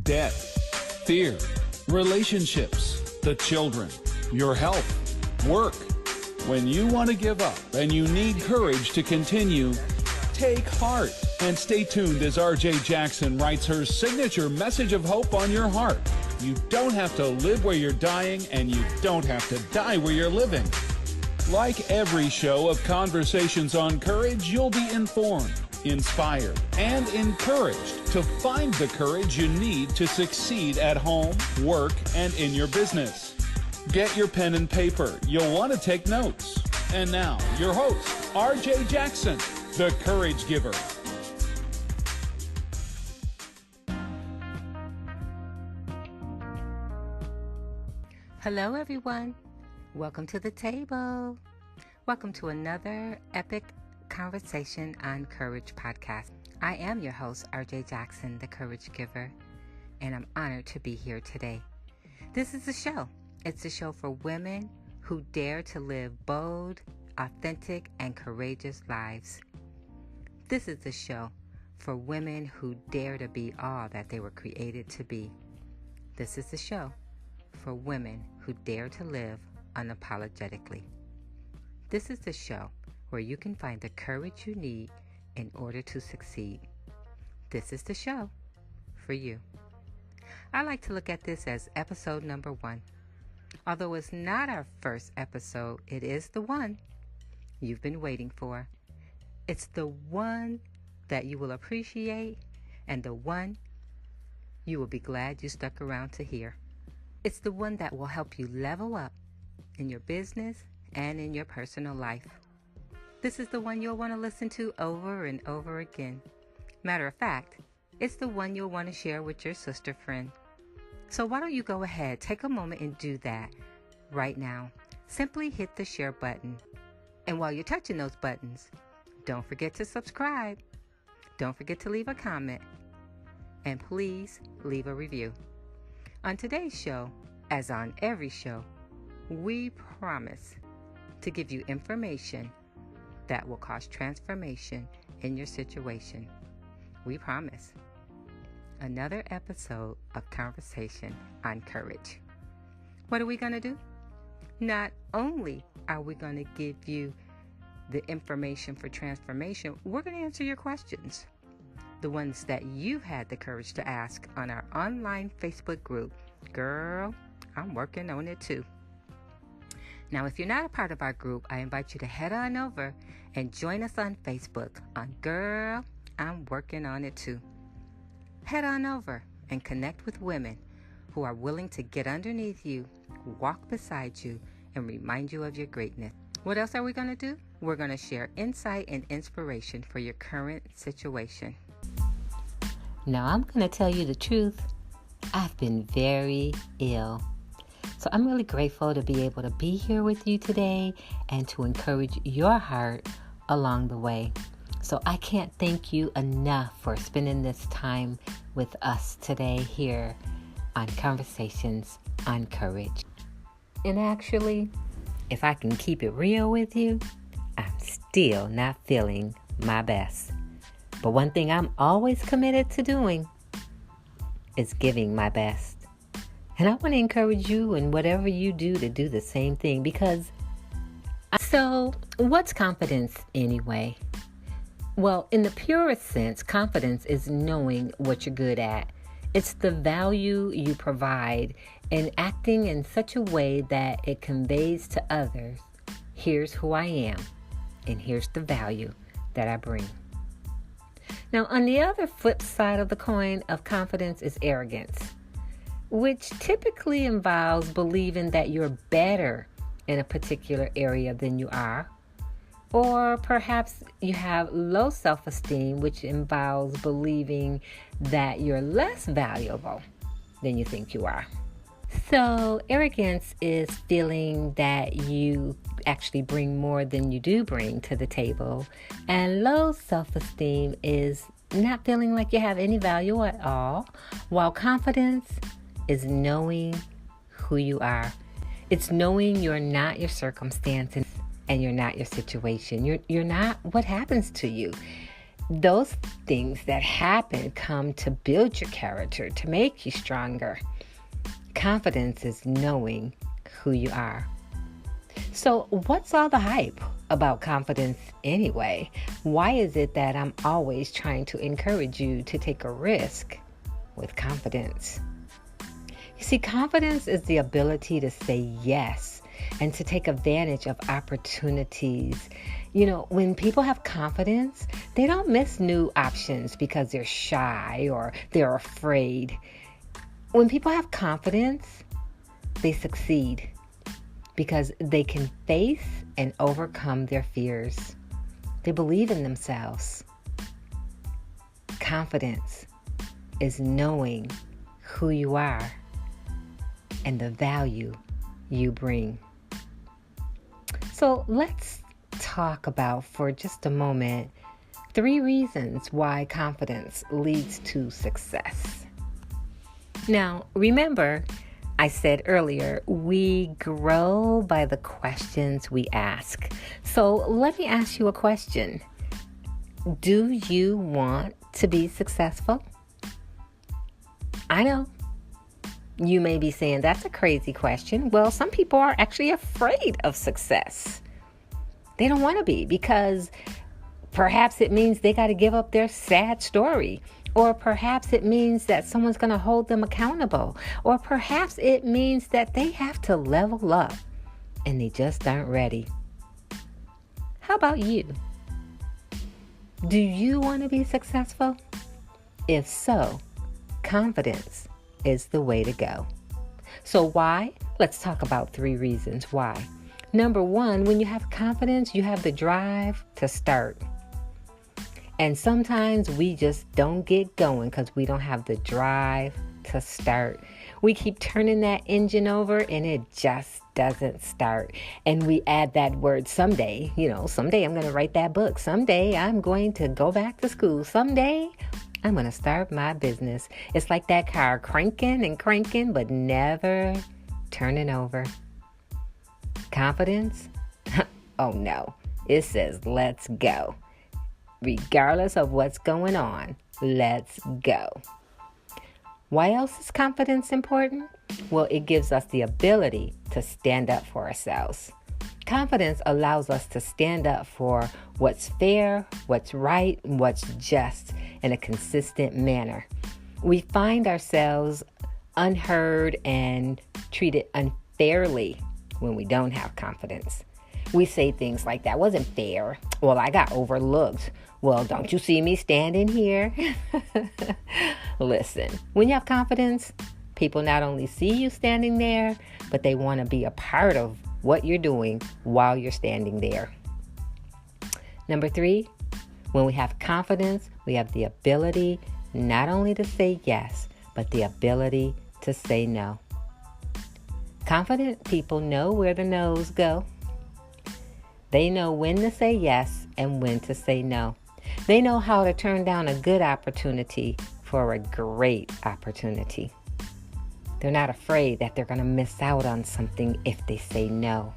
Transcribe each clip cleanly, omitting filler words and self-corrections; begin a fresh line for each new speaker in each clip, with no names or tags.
Debt, fear, relationships, the children, your health, work. When you want to give up and you need courage to continue, take heart and stay tuned as RJ Jackson writes her signature message of hope on your heart. You don't have to live where you're dying, and you don't have to die where you're living. Like every show of Conversations on Courage, you'll be informed, inspired, and encouraged to find the courage you need to succeed at home, work, and in your business. Get your pen and paper. You'll want to take notes. And now, your host, RJ Jackson, the Courage Giver.
Hello, everyone. Welcome to the table. Welcome to another epic Conversation on Courage podcast. I am your host, RJ Jackson, the Courage Giver, and I'm honored to be here today. This is a show. It's a show for women who dare to live bold, authentic, and courageous lives. This is a show for women who dare to be all that they were created to be. This is a show for women who dare to live unapologetically. This is the show where you can find the courage you need in order to succeed. This is the show for you. I like to look at this as episode number 1. Although it's not our first episode, it is the one you've been waiting for. It's the one that you will appreciate and the one you will be glad you stuck around to hear. It's the one that will help you level up in your business and in your personal life. This is the one you'll want to listen to over and over again. Matter of fact, it's the one you'll want to share with your sister friend. So why don't you go ahead, take a moment and do that right now. Simply hit the share button. And while you're touching those buttons, don't forget to subscribe. Don't forget to leave a comment. And please leave a review. On today's show, as on every show, we promise to give you information that will cause transformation in your situation. We promise. Another episode of Conversation on Courage. What are we going to do? Not only are we going to give you the information for transformation, we're going to answer your questions. The ones that you've had the courage to ask on our online Facebook group. Girl, I'm working on it too. Now, if you're not a part of our group, I invite you to head on over and join us on Facebook on Girl, I'm Working on It Too. Head on over and connect with women who are willing to get underneath you, walk beside you, and remind you of your greatness. What else are we going to do? We're going to share insight and inspiration for your current situation. Now, I'm going to tell you the truth. I've been very ill. So I'm really grateful to be able to be here with you today and to encourage your heart along the way. So I can't thank you enough for spending this time with us today here on Conversations on Courage. And actually, if I can keep it real with you, I'm still not feeling my best. But one thing I'm always committed to doing is giving my best. And I want to encourage you in whatever you do to do the same thing because... So, what's confidence anyway? Well, in the purest sense, confidence is knowing what you're good at. It's the value you provide and acting in such a way that it conveys to others, here's who I am and here's the value that I bring. Now, on the other flip side of the coin of confidence is arrogance, which typically involves believing that you're better in a particular area than you are. Or perhaps you have low self-esteem, which involves believing that you're less valuable than you think you are. So arrogance is feeling that you actually bring more than you do bring to the table. And low self-esteem is not feeling like you have any value at all, while confidence is knowing who you are. It's knowing you're not your circumstances and you're not your situation. You're not what happens to you. Those things that happen come to build your character, to make you stronger. Confidence is knowing who you are. So what's all the hype about confidence anyway? Why is it that I'm always trying to encourage you to take a risk with confidence? You see, confidence is the ability to say yes and to take advantage of opportunities. You know, when people have confidence, they don't miss new options because they're shy or they're afraid. When people have confidence, they succeed because they can face and overcome their fears. They believe in themselves. Confidence is knowing who you are and the value you bring. So let's talk about for just a moment 3 reasons why confidence leads to success. Now, remember, I said earlier, we grow by the questions we ask. So let me ask you a question. Do you want to be successful? I know. You may be saying, that's a crazy question. Well, some people are actually afraid of success. They don't want to be because perhaps it means they got to give up their sad story. Or perhaps it means that someone's going to hold them accountable. Or perhaps it means that they have to level up and they just aren't ready. How about you? Do you want to be successful? If so, confidence is the way to go. So why? Let's talk about 3 reasons why. Number 1, when you have confidence, you have the drive to start. And sometimes we just don't get going because we don't have the drive to start. We keep turning that engine over and it just doesn't start. And we add that word someday. Someday I'm going to write that book. Someday I'm going to go back to school. Someday I'm going to start my business. It's like that car cranking and cranking, but never turning over. Confidence? Oh no. It says, let's go. Regardless of what's going on, let's go. Why else is confidence important? Well, it gives us the ability to stand up for ourselves. Confidence allows us to stand up for what's fair, what's right, and what's just in a consistent manner. We find ourselves unheard and treated unfairly when we don't have confidence. We say things like, that wasn't fair. Well, I got overlooked. Well, don't you see me standing here? Listen, when you have confidence, people not only see you standing there, but they want to be a part of what you're doing while you're standing there. Number 3, when we have confidence, we have the ability not only to say yes, but the ability to say no. Confident people know where the no's go. They know when to say yes and when to say no. They know how to turn down a good opportunity for a great opportunity. They're not afraid that they're going to miss out on something if they say no.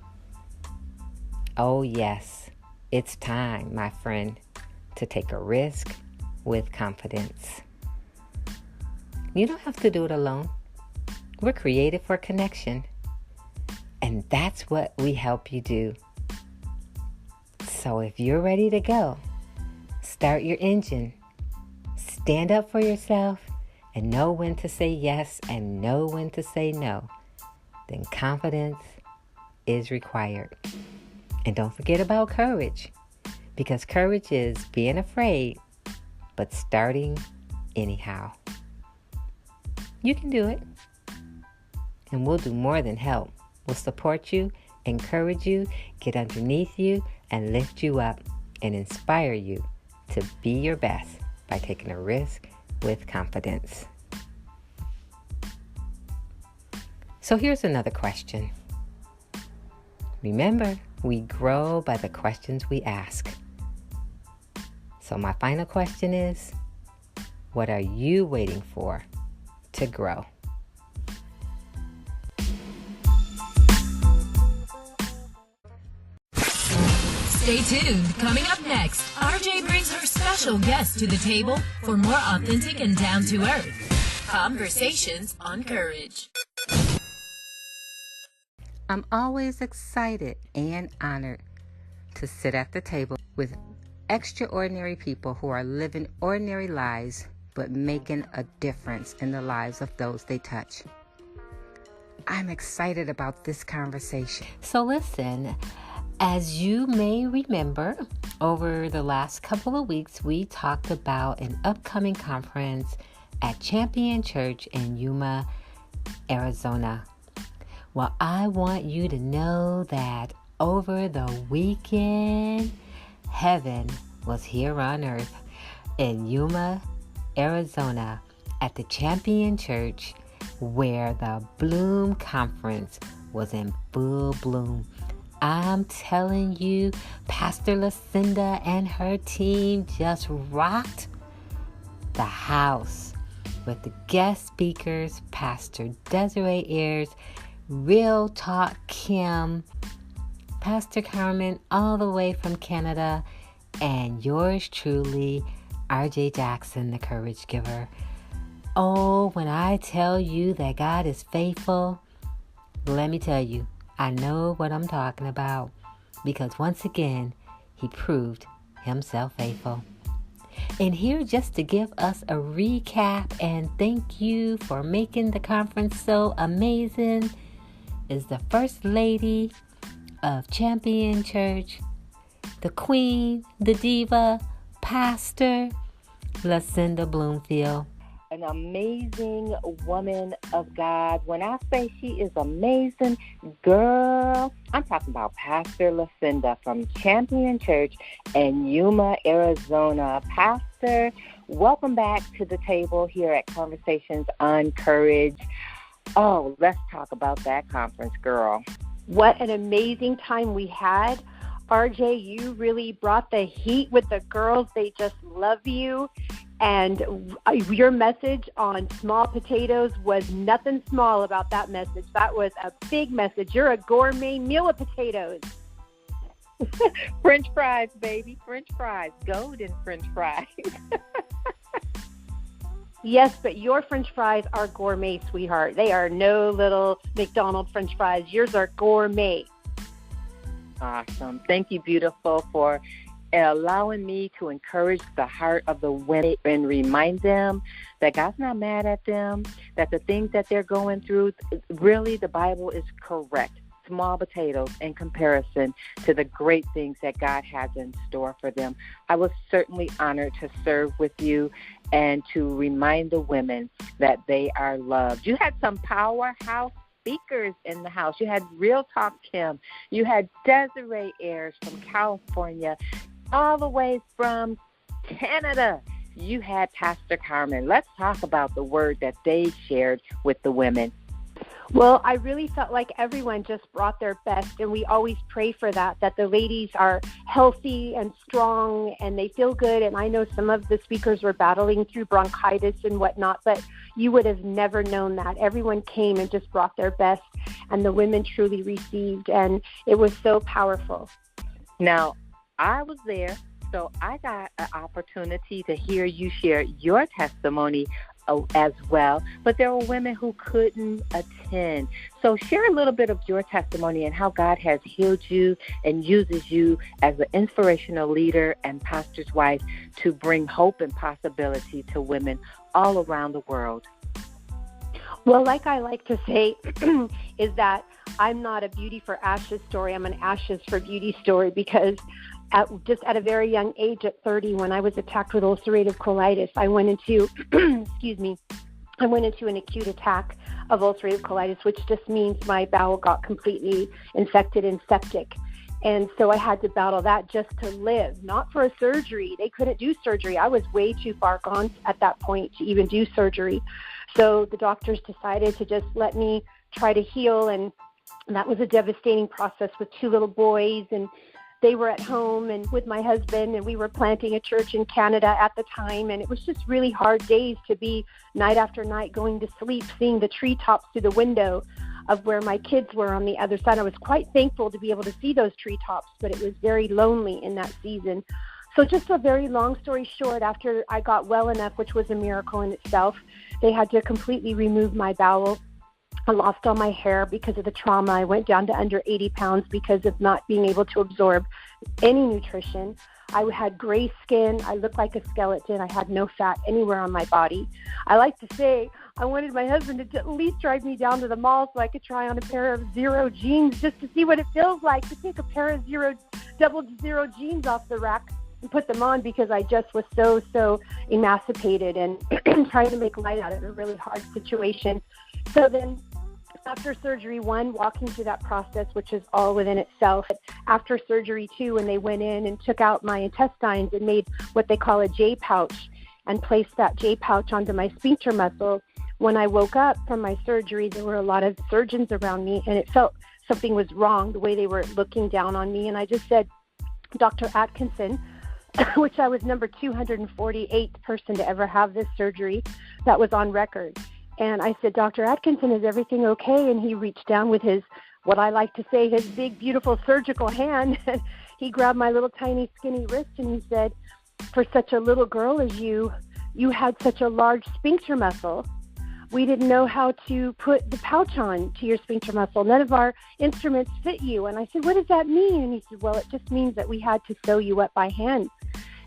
Oh yes, it's time, my friend, to take a risk with confidence. You don't have to do it alone. We're created for connection. And that's what we help you do. So if you're ready to go, start your engine, stand up for yourself, and know when to say yes and know when to say no, then confidence is required. And don't forget about courage, because courage is being afraid, but starting anyhow. You can do it, and we'll do more than help. We'll support you, encourage you, get underneath you, and lift you up and inspire you to be your best by taking a risk with confidence. So here's another question. Remember, we grow by the questions we ask. So my final question is, what are you waiting for to grow?
Stay tuned. Coming up next, RJ brings her special special guests to the table for more authentic and down-to-earth conversations on courage.
I'm always excited and honored to sit at the table with extraordinary people who are living ordinary lives but making a difference in the lives of those they touch. I'm excited about this conversation. So listen, as you may remember, over the last couple of weeks, we talked about an upcoming conference at Champion Church in Yuma, Arizona. Well, I want you to know that over the weekend, heaven was here on earth in Yuma, Arizona, at the Champion Church, where the Bloom Conference was in full bloom. I'm telling you, Pastor Lacinda and her team just rocked the house with the guest speakers, Pastor Desiree Ayers, Real Talk Kim, Pastor Carmen, all the way from Canada, and yours truly, RJ Jackson, the Courage Giver. Oh, when I tell you that God is faithful, let me tell you, I know what I'm talking about, because once again, he proved himself faithful. And here just to give us a recap and thank you for making the conference so amazing is the First Lady of Champion Church, the Queen, the Diva, Pastor Lacinda Bloomfield.
An amazing woman of God. When I say she is amazing, girl, I'm talking about Pastor Lacinda from Champion Church in Yuma, Arizona. Pastor, welcome back to the table here at Conversations on Courage. Oh, let's talk about that conference, girl.
What an amazing time we had. RJ, you really brought the heat with the girls. They just love you. And your message on small potatoes was nothing small about that message. That was a big message. You're a gourmet meal of potatoes.
French fries, baby. French fries. Golden French fries.
Yes, but your French fries are gourmet, sweetheart. They are no little McDonald's French fries. Yours are gourmet.
Awesome. Thank you, beautiful, for allowing me to encourage the heart of the women and remind them that God's not mad at them, that the things that they're going through, really the Bible is correct. Small potatoes in comparison to the great things that God has in store for them. I was certainly honored to serve with you and to remind the women that they are loved. You had some powerhouse speakers in the house. You had Real Talk Kim. You had Desiree Ayers from California, all the way from Canada. You had Pastor Carmen. Let's talk about the word that they shared with the women.
Well, I really felt like everyone just brought their best, and we always pray for that the ladies are healthy and strong and they feel good. And I know some of the speakers were battling through bronchitis and whatnot, but you would have never known that. Everyone came and just brought their best, and the women truly received, and it was so powerful.
Now, I was there, so I got an opportunity to hear you share your testimony as well, but there were women who couldn't attend. So share a little bit of your testimony and how God has healed you and uses you as an inspirational leader and pastor's wife to bring hope and possibility to women all around the world.
Well, like I like to say, is that I'm not a beauty for ashes story. I'm an ashes for beauty story, because at a very young age, at 30, when I was attacked with ulcerative colitis, I went into, I went into an acute attack of ulcerative colitis, which just means my bowel got completely infected and septic. And so I had to battle that just to live, not for a surgery. They couldn't do surgery. I was way too far gone at that point to even do surgery. So the doctors decided to just let me try to heal, and that was a devastating process with 2 little boys, and they were at home and with my husband, and we were planting a church in Canada at the time, and it was just really hard days to be night after night going to sleep, seeing the treetops through the window of where my kids were on the other side. I was quite thankful to be able to see those treetops, but it was very lonely in that season. So just a very long story short, after I got well enough, which was a miracle in itself, they had to completely remove my bowel. I lost all my hair because of the trauma. I went down to under 80 pounds because of not being able to absorb any nutrition. I had gray skin. I looked like a skeleton. I had no fat anywhere on my body. I like to say I wanted my husband to at least drive me down to the mall so I could try on a pair of zero jeans just to see what it feels like to take a pair of double zero jeans off the rack and put them on, because I just was so emancipated and trying to make light out of a really hard situation. So then after surgery 1, walking through that process, which is all within itself. After surgery 2, when they went in and took out my intestines and made what they call a J pouch and placed that J pouch onto my sphincter muscle, when I woke up from my surgery, there were a lot of surgeons around me, and it felt something was wrong, the way they were looking down on me. And I just said, Dr. Atkinson, which I was number 248th person to ever have this surgery, that was on record. And I said, Dr. Atkinson, is everything okay? And he reached down with his, what I like to say, his big, beautiful surgical hand. And he grabbed my little tiny skinny wrist and he said, for such a little girl as you had such a large sphincter muscle. We didn't know how to put the pouch on to your sphincter muscle. None of our instruments fit you. And I said, what does that mean? And he said, well, it just means that we had to sew you up by hand.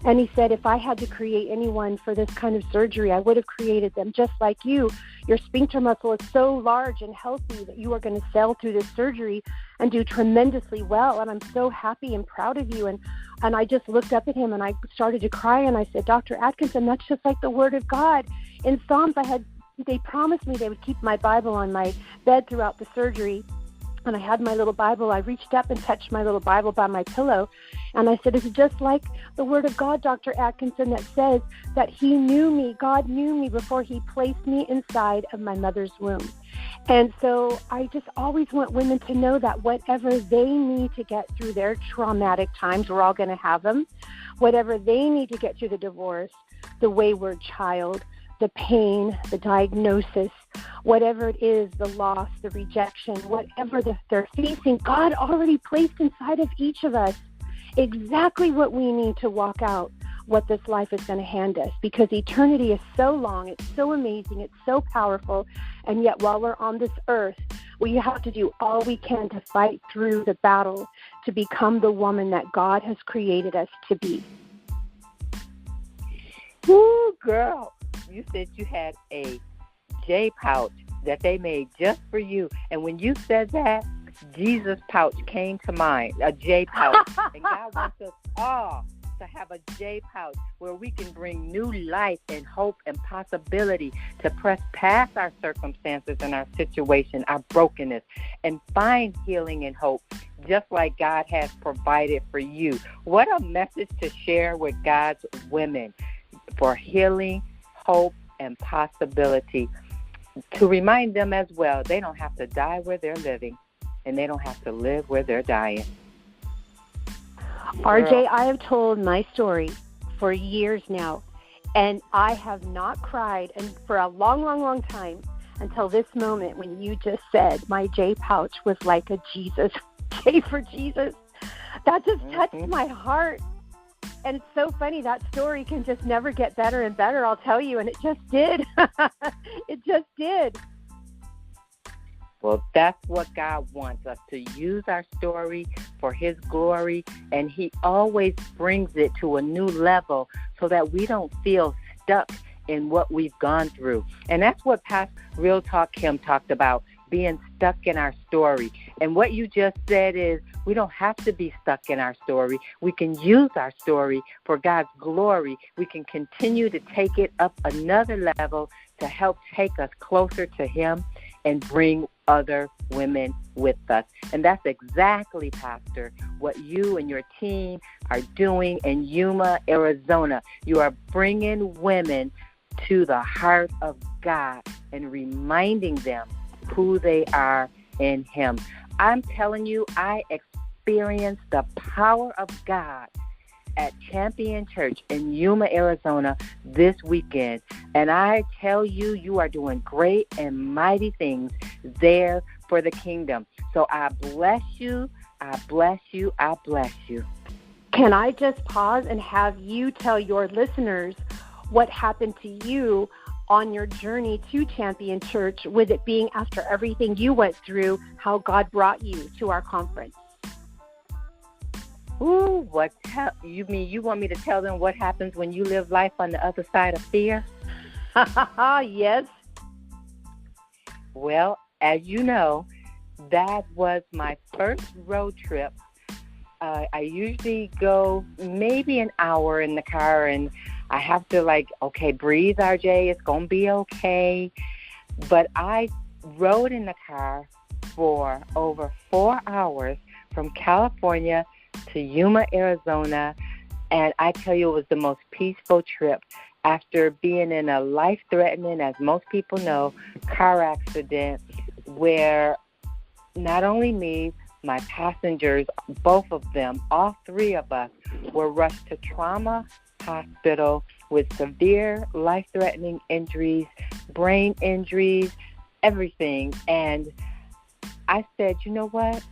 And he said, if I had to create anyone for this kind of surgery, I would have created them just like you. Your sphincter muscle is so large and healthy that you are going to sail through this surgery and do tremendously well. And I'm so happy and proud of you. And I just looked up at him and I started to cry. And I said, Dr. Atkinson, that's just like the Word of God. In Psalms, they promised me they would keep my Bible on my bed throughout the surgery. And I had my little Bible. I reached up and touched my little Bible by my pillow. And I said, it's just like the Word of God, Dr. Atkinson, that says that He knew me. God knew me before He placed me inside of my mother's womb. And so I just always want women to know that whatever they need to get through their traumatic times, we're all going to have them, whatever they need to get through the divorce, the wayward child, the pain, the diagnosis, whatever it is, the loss, the rejection, whatever they're facing, God already placed inside of each of us exactly what we need to walk out what this life is going to hand us, because eternity is so long, it's so amazing, it's so powerful, and yet while we're on this earth, we have to do all we can to fight through the battle to become the woman that God has created us to be.
Woo, girl. You said you had a J pouch that they made just for you. And when you said that, Jesus pouch came to mind, a J pouch. And God wants us all to have a J pouch where we can bring new life and hope and possibility to press past our circumstances and our situation, our brokenness, and find healing and hope, just like God has provided for you. What a message to share with God's women for healing, hope, and possibility, to remind them as well they don't have to die where they're living, and they don't have to live where they're dying.
RJ, I have told my story for years now, and I have not cried and for a long time until this moment when you just said my J pouch was like a Jesus, J for Jesus. That just touched my heart. And it's so funny, that story can just never get better and better, I'll tell you. And it just did. It just did.
Well, that's what God wants us to use our story for His glory. And He always brings it to a new level so that we don't feel stuck in what we've gone through. And that's what Past Real Talk Kim talked about, being stuck in our story. And what you just said is, we don't have to be stuck in our story. We can use our story for God's glory. We can continue to take it up another level to help take us closer to Him and bring other women with us. And that's exactly, Pastor, what you and your team are doing in Yuma, Arizona. You are bringing women to the heart of God and reminding them who they are in Him. I'm telling you, I experienced the power of God at Champion Church in Yuma, Arizona this weekend. And I tell you, you are doing great and mighty things there for the kingdom. So I bless you, I bless you, I bless you.
Can I just pause and have you tell your listeners what happened to you on your journey to Champion Church, with it being after everything you went through, how God brought you to our conference?
Ooh, you mean you want me to tell them what happens when you live life on the other side of fear?
Yes.
Well, as you know, that was my first road trip. I usually go maybe an hour in the car, and I have to okay, breathe, RJ, it's going to be okay. But I rode in the car for over 4 hours from California to Yuma, Arizona, and I tell you, it was the most peaceful trip after being in a life-threatening, as most people know, car accident where not only me, my passengers, both of them, all three of us, were rushed to trauma hospital with severe life-threatening injuries, brain injuries, everything. And I said, you know what?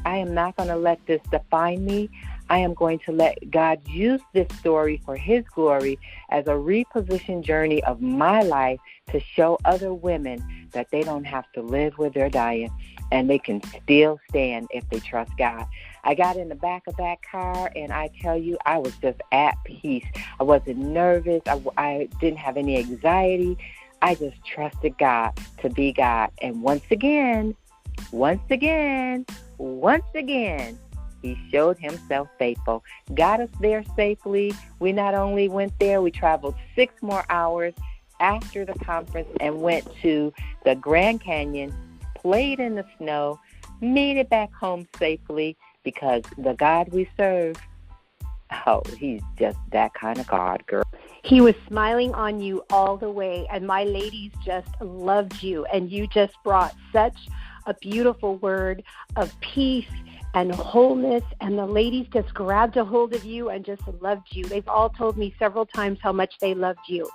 I am not going to let this define me. I am going to let God use this story for His glory as a reposition journey of my life to show other women that they don't have to live where they're dying, and they can still stand if they trust God. I got in the back of that car, and I tell you, I was just at peace. I wasn't nervous. I didn't have any anxiety. I just trusted God to be God. And once again, He showed Himself faithful, got us there safely. We not only went there, we traveled 6 more hours after the conference and went to the Grand Canyon, played in the snow, made it back home safely, because the God we serve, He's just that kind of God, girl.
He was smiling on you all the way, and my ladies just loved you, and you just brought such a beautiful word of peace and wholeness, and the ladies just grabbed a hold of you and just loved you. They've all told me several times how much they loved you.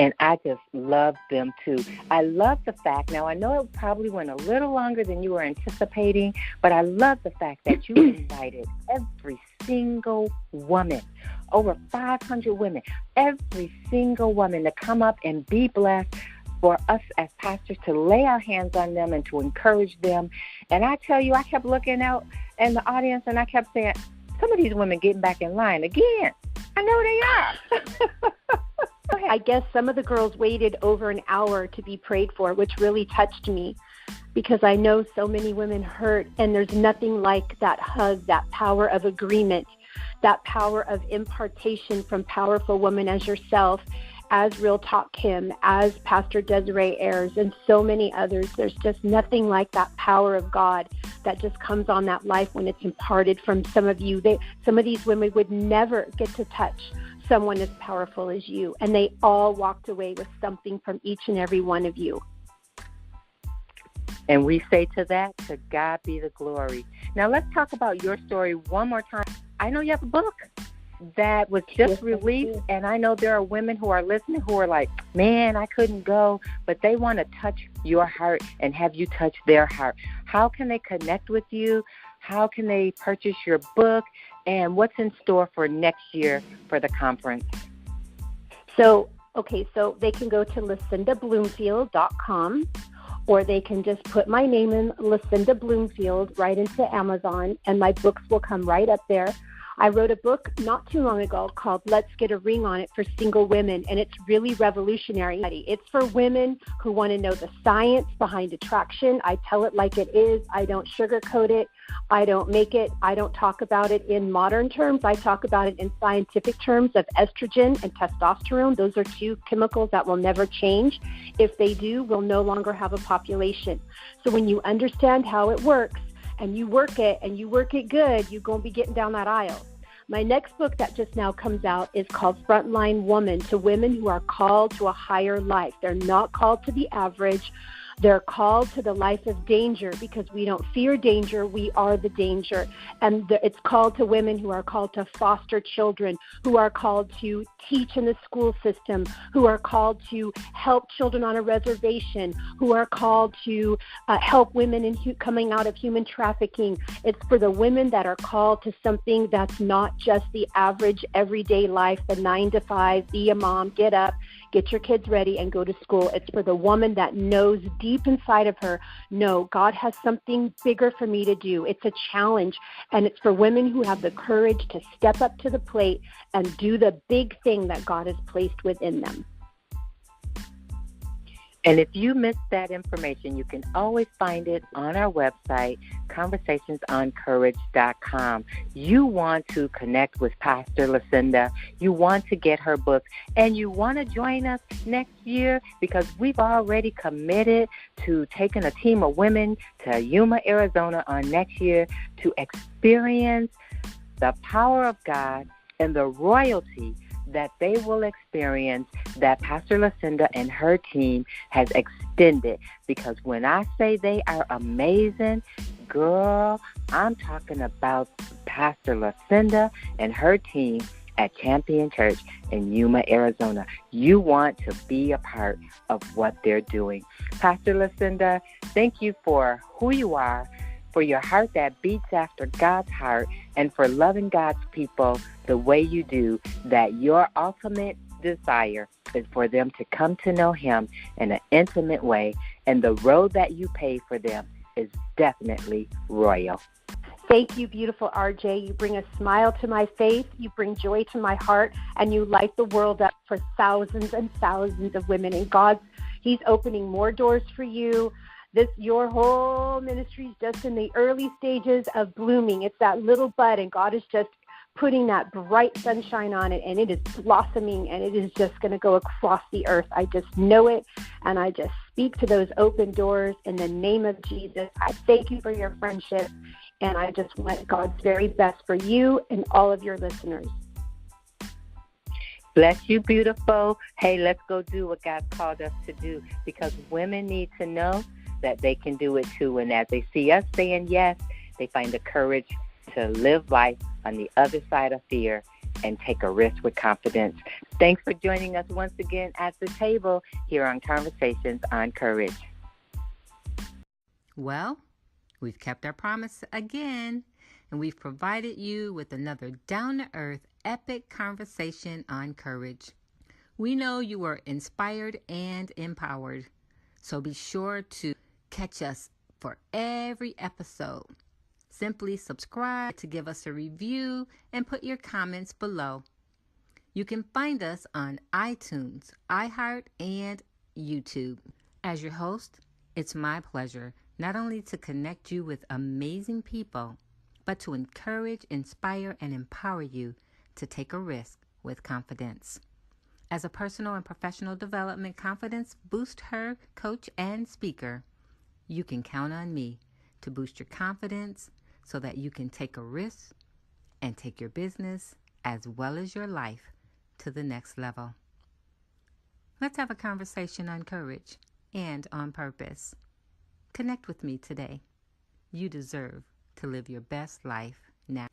And I just loved them too. I love the fact, now I know it probably went a little longer than you were anticipating, but I love the fact that you invited every single woman, over 500 women, every single woman to come up and be blessed, for us as pastors to lay our hands on them and to encourage them. And I tell you, I kept looking out in the audience, and I kept saying, some of these women getting back in line again. I know they are.
I guess some of the girls waited over an hour to be prayed for, which really touched me, because I know so many women hurt, and there's nothing like that hug, that power of agreement, that power of impartation from powerful women as yourself, as Real Talk Kim, as Pastor Desiree Ayers, and so many others. There's just nothing like that power of God that just comes on that life when it's imparted from some of you. Some of these women would never get to touch someone as powerful as you, and they all walked away with something from each and every one of you.
And we say to that, to God be the glory. Now let's talk about your story one more time. I know you have a book that was just released, and I know there are women who are listening who are like, man, I couldn't go, but they want to touch your heart and have you touch their heart. How can they connect with you? How can they purchase your book? And what's in store for next year for the conference?
So they can go to LacindaBloomfield.com, or they can just put my name in, Lacinda Bloomfield, right into Amazon, and my books will come right up there. I wrote a book not too long ago called Let's Get a Ring on It for Single Women, and it's really revolutionary. It's for women who want to know the science behind attraction. I tell it like it is. I don't sugarcoat it. I don't make it. I don't talk about it in modern terms. I talk about it in scientific terms of estrogen and testosterone. Those are 2 chemicals that will never change. If they do, we'll no longer have a population. So when you understand how it works, and you work it, and you work it good, you're going to be getting down that aisle. My next book that just now comes out is called Frontline Woman, to women who are called to a higher life. They're not called to the average They're called to the life of danger because we don't fear danger. We are the danger. And it's called to women who are called to foster children, who are called to teach in the school system, who are called to help children on a reservation, who are called to help women in coming out of human trafficking. It's for the women that are called to something that's not just the average everyday life, the 9 to 5, be a mom, get up, get your kids ready, and go to school. It's for the woman that knows deep inside of her, no, God has something bigger for me to do. It's a challenge, and it's for women who have the courage to step up to the plate and do the big thing that God has placed within them.
And if you missed that information, you can always find it on our website, conversationsoncourage.com. You want to connect with Pastor Lacinda. You want to get her book, and you want to join us next year because we've already committed to taking a team of women to Yuma, Arizona on next year to experience the power of God and the royalty that they will experience that Pastor Lacinda and her team has extended. Because when I say they are amazing, girl, I'm talking about Pastor Lacinda and her team at Champion Church in Yuma, Arizona. You want to be a part of what they're doing. Pastor Lacinda, thank you for who you are, for your heart that beats after God's heart, and for loving God's people the way you do, that your ultimate desire is for them to come to know Him in an intimate way, and the road that you pave for them is definitely royal.
Thank you, beautiful RJ. You bring a smile to my face, you bring joy to my heart, and you light the world up for thousands and thousands of women. And He's opening more doors for you. Your whole ministry is just in the early stages of blooming. It's that little bud, and God is just putting that bright sunshine on it, and it is blossoming, and it is just going to go across the earth. I just know it, and I just speak to those open doors in the name of Jesus. I thank you for your friendship, and I just want God's very best for you and all of your listeners.
Bless you, beautiful. Hey, let's go do what God called us to do, because women need to know that they can do it too. And as they see us saying yes, they find the courage to live life on the other side of fear and take a risk with confidence. Thanks for joining us once again at the table here on Conversations on Courage.
Well, we've kept our promise again, and we've provided you with another down-to-earth, epic conversation on courage. We know you are inspired and empowered, so be sure to catch us for every episode. Simply subscribe to give us a review and put your comments below. You can find us on iTunes, iHeart, and YouTube. As your host, it's my pleasure not only to connect you with amazing people, but to encourage, inspire, and empower you to take a risk with confidence. As a personal and professional development confidence booster, coach, and speaker, you can count on me to boost your confidence so that you can take a risk and take your business as well as your life to the next level. Let's have a conversation on courage and on purpose. Connect with me today. You deserve to live your best life now.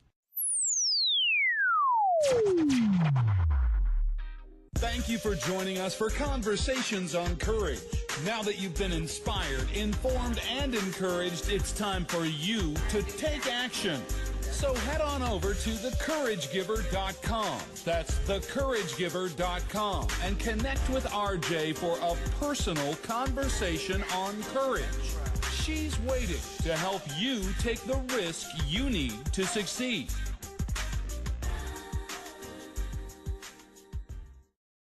Thank you for joining us for Conversations on Courage. Now that you've been inspired, informed, and encouraged, it's time for you to take action. So head on over to thecouragegiver.com. That's thecouragegiver.com, and connect with RJ for a personal conversation on courage. She's waiting to help you take the risk you need to succeed.